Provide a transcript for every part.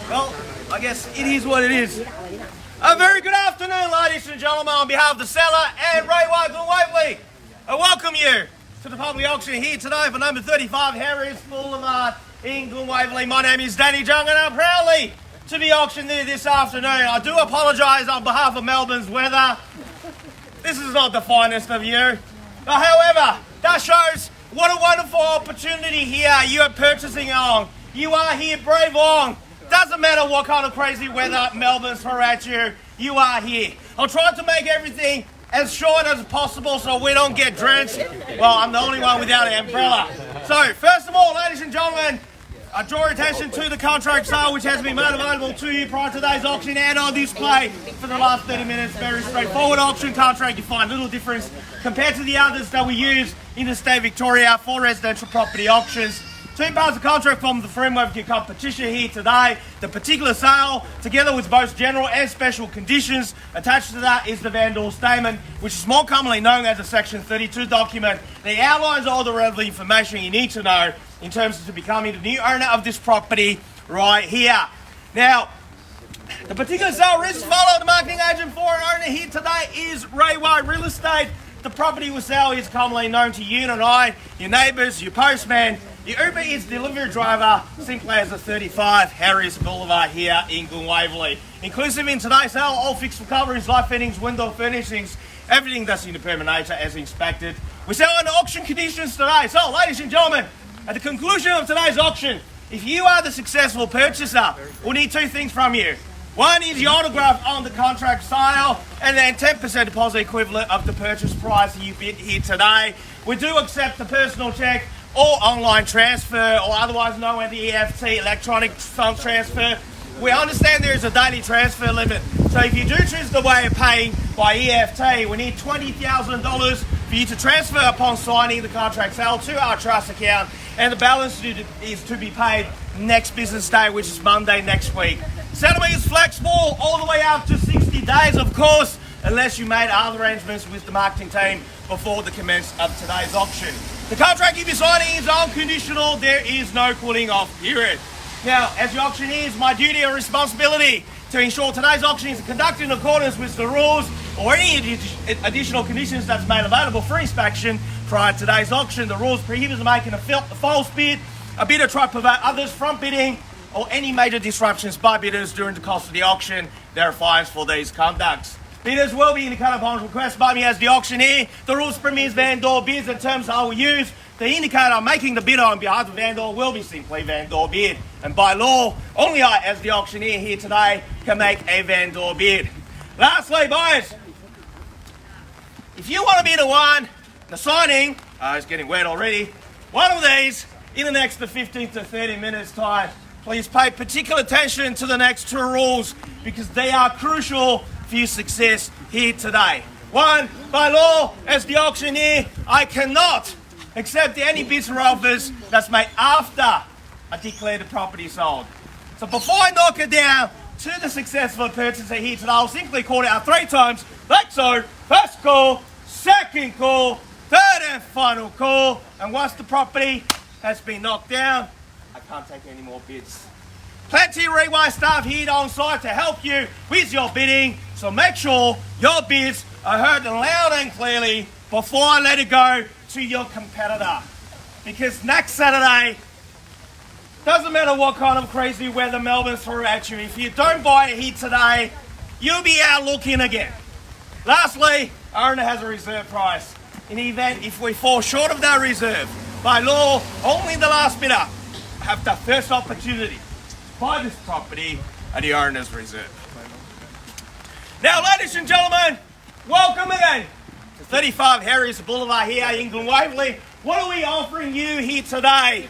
Well, I guess it is what it is. A very good afternoon, ladies and gentlemen, on behalf of the seller and Herriotts Glen Waverley. I welcome you to the public auction here today for number 35 Herriotts Boulevard in Glen Waverley. My name is Danny Jung and I'm proudly to be auctioned there this afternoon. I do apologise on behalf of Melbourne's weather. This is not the finest of you. However, that shows what a wonderful opportunity here you are purchasing on. You are here brave on. Doesn't matter what kind of crazy weather Melbourne's throw at you, you are here. I'll try to make everything as short as possible so we don't get drenched. Well, I'm the only one without an umbrella. So, first of all, ladies and gentlemen, I draw your attention to the contract sale which has been made available to you prior to today's auction and on display for the last 30 minutes. Very straightforward auction contract. You find little difference compared to the others that we use in the state of Victoria for residential property auctions. Two parts of contract from the framework of competition here today. The particular sale, together with both general and special conditions. Attached to that is the vendor statement, which is more commonly known as a Section 32 document. It outlines all the relevant information you need to know in terms of becoming the new owner of this property right here. Now, the particular sale is followed. The marketing agent for an owner here today is Herriotts Real Estate. The property we sell is commonly known to you and I, your neighbours, your postman, your Uber Eats delivery driver, simply as a 35 Herriotts Boulevard here in Glen Waverley. Inclusive in today's sale, all fixed recoveries, light fittings, window furnishings, everything that's in the permanent nature as inspected. We sell under auction conditions today. So, ladies and gentlemen, at the conclusion of today's auction, if you are the successful purchaser, we'll need two things from you. One is your autograph on the contract sale, and then 10% deposit equivalent of the purchase price you bid here today. We do accept the personal check or online transfer, or otherwise known as the EFT, electronic funds transfer. We understand there is a daily transfer limit, so if you do choose the way of paying by EFT, we need $20,000 for you to transfer upon signing the contract sale to our trust account, and the balance is to be paid next business day, which is Monday next week. Settlement is flexible all the way up to 60 days, of course, unless you made other arrangements with the marketing team before the commence of today's auction. The contract you'll be signing is unconditional. There is no cooling off period. Now, as the auctioneer, it's my duty and responsibility to ensure today's auction is conducted in accordance with the rules or any additional conditions that's made available for inspection prior to today's auction. The rules prohibit making a false bid, a bidder try to prevent others from bidding, or any major disruptions by bidders during the course of the auction. There are fines for these conducts. Bidders will be indicated upon request by me as the auctioneer. The rules permits vendor bids and terms I will use. The indicator making the bid on behalf of the vendor will be simply vendor bid. And by law, only I, as the auctioneer here today, can make a vendor bid. Lastly, boys, if you want to bid a one, the signing, it's getting wet already, one of these in the next 15 to 30 minutes time, please pay particular attention to the next two rules because they are crucial for your success here today. One, by law, as the auctioneer, I cannot accept any bids or offers that's made after I declare the property sold. So before I knock it down to the successful purchaser here today, I'll simply call it out 3 times, like so. First call, second call, third and final call. And once the property has been knocked down, I can't take any more bids. Plenty of Herriotts staff here on site to help you with your bidding, so make sure your bids are heard loud and clearly before I let it go to your competitor. Because next Saturday, doesn't matter what kind of crazy weather Melbourne threw at you, if you don't buy it here today, you'll be out looking again. Lastly, our owner has a reserve price. In the event if we fall short of that reserve, by law, only the last bidder have the first opportunity to buy this property at the owner's reserve. Now, ladies and gentlemen, welcome again to 35 Herriotts Boulevard here in Glen Waverley. What are we offering you here today?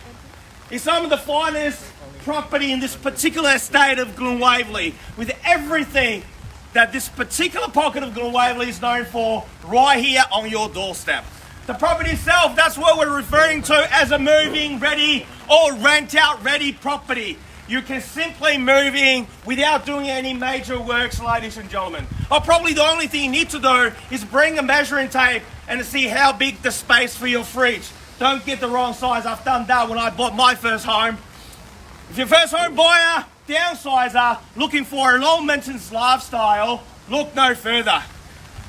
It's some of the finest property in this particular estate of Glen Waverley, with everything that this particular pocket of Glen Waverley is known for right here on your doorstep. The property itself, that's what we're referring to as a move-in ready or rent-out ready property. You can simply move in without doing any major works, ladies and gentlemen. Or probably the only thing you need to do is bring a measuring tape and see how big the space for your fridge, Don't get the wrong size. I've done that when I bought my first home. If you're a first home buyer, downsizer, looking for a low maintenance lifestyle, look no further.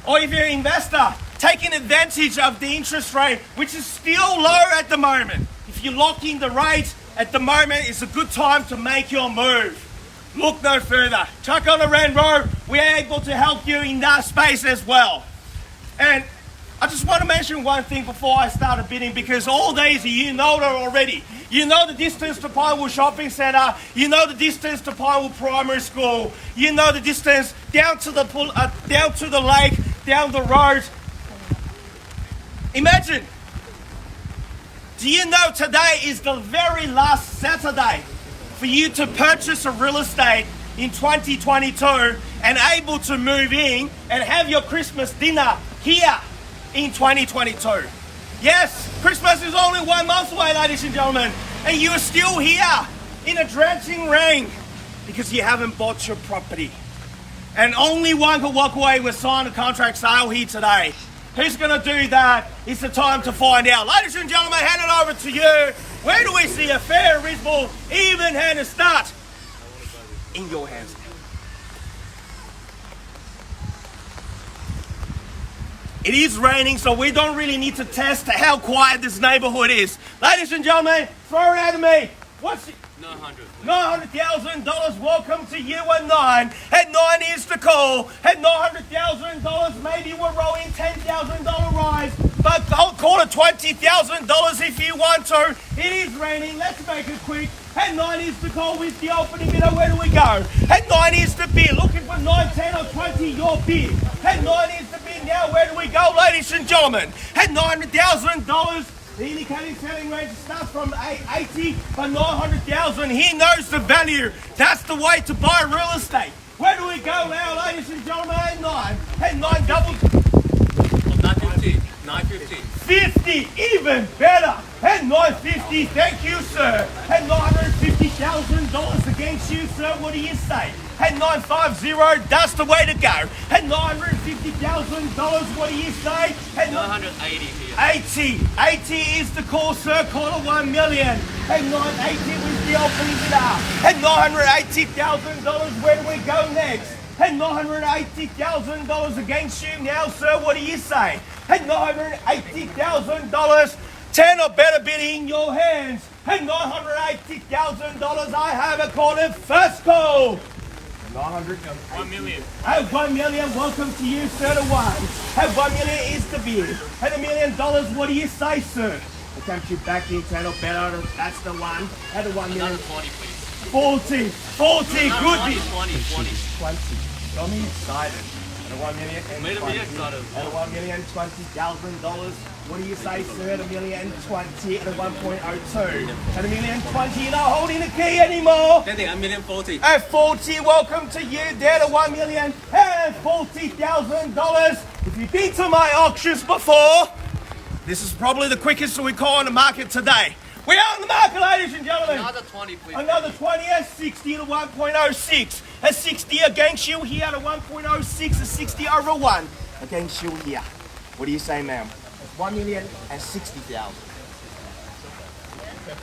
Or if you're an investor, taking advantage of the interest rate, which is still low at the moment. If you lock in the rate at the moment, it's a good time to make your move. Look no further. Chuck on the Renro, we're able to help you in that space as well. And I just want to mention one thing before I start bidding, because all these you know it already. You know the distance to Pinewood Shopping Centre. You know the distance to Pinewood Primary School. You know the distance down to the lake, down the road. Imagine. Do you know today is the very last Saturday for you to purchase a real estate in 2022 and able to move in and have your Christmas dinner here in 2022. Yes, Christmas is only 1 month away, ladies and gentlemen, and you are still here in a drenching rain because you haven't bought your property. And only one can walk away with sign a contract sale here today. Who's going to do that? It's the time to find out. Ladies and gentlemen, hand it over to you. Where do we see a fair, reasonable, even-handed start? In your hands. It is raining, so we don't really need to test how quiet this neighborhood is. Ladies and gentlemen, throw it at me. What's it? $900,000. Welcome to year 19. At 9 is the call. At $900,000, maybe we're rolling $10,000 rise, but I'll call it $20,000 if you want to. It is raining. Let's make it quick. At 9 is the call with the opening bidder. Where do we go? At 9 is the bid. Looking for 9, 10 or 20, your bid. At 9 is the bid. Now where do we go, ladies and gentlemen? At $900,000. The indicating selling range starts from 880, but 900,000. He knows the value. That's the way to buy real estate. Where do we go now, ladies and gentlemen? At 9. At 9 double. 950. 950. 50, even better. At 950, thank you, sir. At $950,000 against you, sir. What do you say? At 950, that's the way to go. At $950,000, what do you say? At 980 here. 80 is the call, sir. Call it 1 million. At 980 was the opening bidder. At $980,000, where do we go next? At $980,000 against you now, sir. What do you say? At $980,000, 10 or better bid in your hands. At $980,000, I have a call it first call. 1 million. At 1 million, welcome to you, sir, to one. At 1 million is the bid. At $1 million, what do you say, sir? Attempt you back in 10 or better, that's the one. At a 1 million. Another 20, please. 40, good bid. 20. 20. Got me excited. At a 1 million and Made 20. me excited. At a $1,020,000. What do you say, sir? At $1,020,000 at a 1.02. At $1,020,000, you're not holding the key anymore. Daddy, $1,040,000. At 40, welcome to you there to $1,040,000. If you've been to my auctions before, this is probably the quickest we call on the market today. We are on the market, ladies and gentlemen. Another 20, please. Another 20 at 60 to 1.06. At 60 against you here at 1.06. At 60 over 1 against you here. What do you say, ma'am? It's 1,060,000.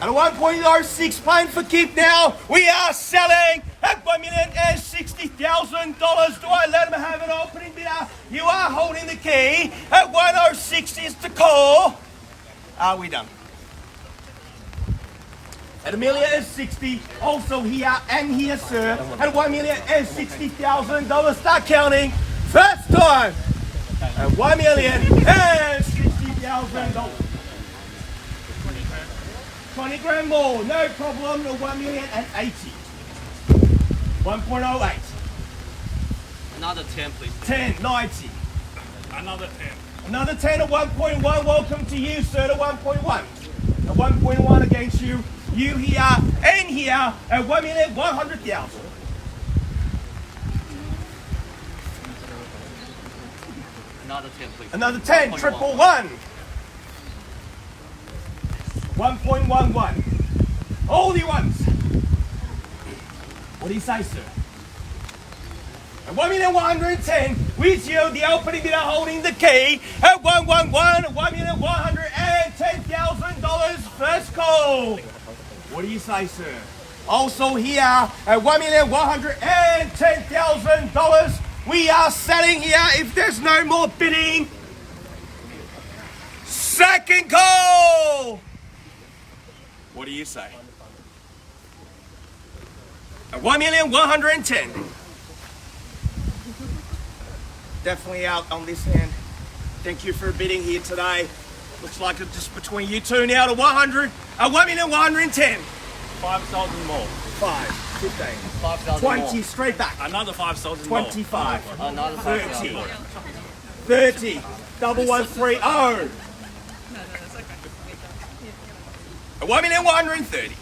At a 1.06 playing for keep now, we are selling at $1,060,000. Do I let them have an opening bidder? You are holding the key. At 106 is the call. Are we done? At $1,060,000, also here and here, sir. At $1,060,000, start counting. First time. At $1,060,000. 20 grand more, no problem. At $1,080,000. 1.08. Another 10, please. 10, 90. Another 10. Another 10 at 1.1. Welcome to you, sir, to 1.1. At 1.1 against you. You here and here at $1,100,000. Another 10, please. Another 10, 111. 1.11. All the ones. What do you say, sir? At $1,110,000, with you, the opening bidder holding the key. At 111, $1,110,000. sold. What do you say, sir? Also here at $1,110,000, we are selling here if there's no more bidding. Second call. What do you say? At $1,110,000. Definitely out on this hand. Thank you for bidding here today. Looks like it's just between you two now to 100. At $1,110,000. 5,000 more. 5, 15, 5,000 20, more. straight back. Another 5,000 more. 25, Another 30, 5,000 more. 30, 1130. At $1,130,000.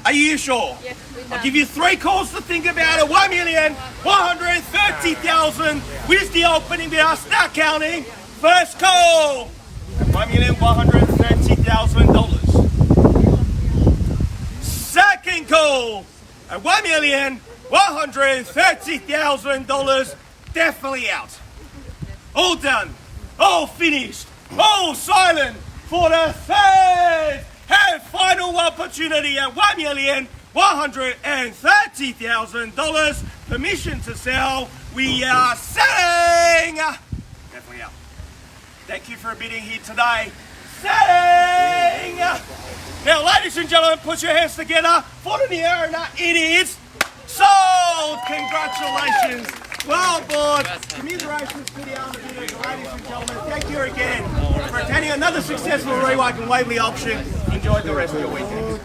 Are you sure? Yes, I'll give you 3 calls to think about it. $1,130,000 with the opening bidder. Start counting. First call. $1,130,000. Second call at $1,130,000. Definitely out. All done. All finished. All silent for the third and final opportunity at $1,130,000. Permission to sell. We are selling. Definitely out. Thank you for bidding here today. Selling. Now, ladies and gentlemen, put your hands together for the Herriotts. It is sold. Congratulations. Well bought. Commiserations to the other bidders, ladies and gentlemen. Thank you again for attending another successful Herriotts Boulevard auction. Enjoy the rest of your weekend.